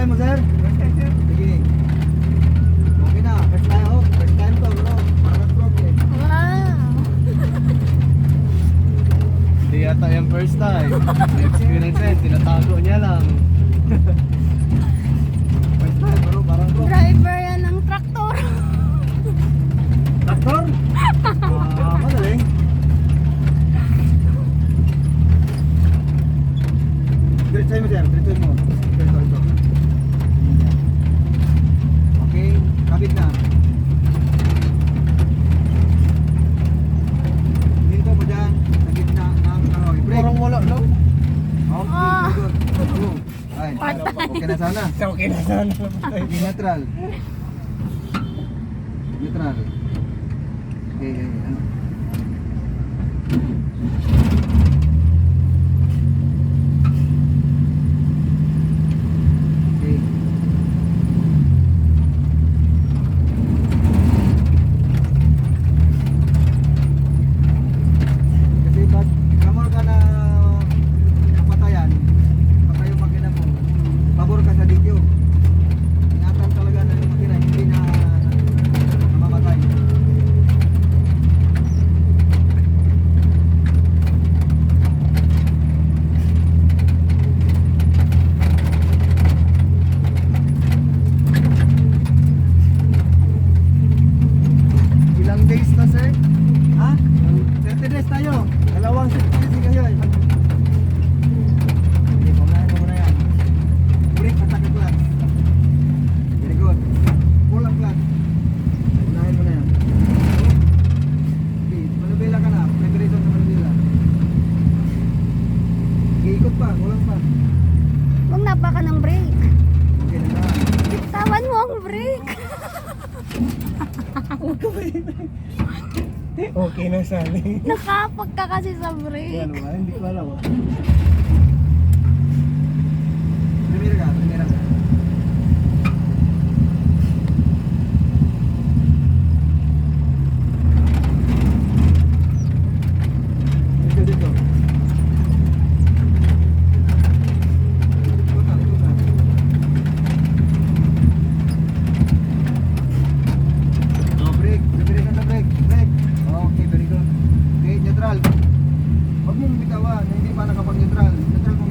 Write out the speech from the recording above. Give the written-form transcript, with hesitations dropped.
time mo, sir? First time, sir. Sige. Okay na. First time, oh. First time to, bro. Parang problem. Wow. Hindi yata yung first time. May experience yan, tinatago niya lang. First time, bro. Parang problem. Driver yan ng traktor. Traktor? Madaling. Diretso mo, sir. Diretso mo. Ito. Okay. Kapit na. Dito mo dyan. Sa gitna ng kahoy. Break. Parang wala, no? Okay, good. Go. Ay, okay na sana. Okay na sana. Okay, neutral. Neutral. Okay, ano? Okay. Kasi pag kamor ka na napatayan, patay yung makina mo, pabor ka sa dikyo. Ingatan talaga na yung makina, hindi na namamatay. Ilang days na, sir? Ha? 30 days tayo. Dalawang safety kayo eh. Hindi, paunahin mo muna yan. Break at saka clutch. Very good. Pull ang clutch. Unahin mo na yan. Okay, manubela ka na. Preparation sa manubela. Okay, ikot pa. Kulang pa. Huwag napa ka ng brake. Okay na na. Tawan mo ang brake. Okay na sana. Nakapag ka kasi sa brake. Yan ba? Hindi ko alam. Primera ka. Primera ka. Dito, dito. Ikot na, ikot na. Oh, brake. Preparation na brake. Brake. Okay, very good. Okay, neutral. Huwag mong bitawan na hindi pa nakapag-neutral. Neutral mo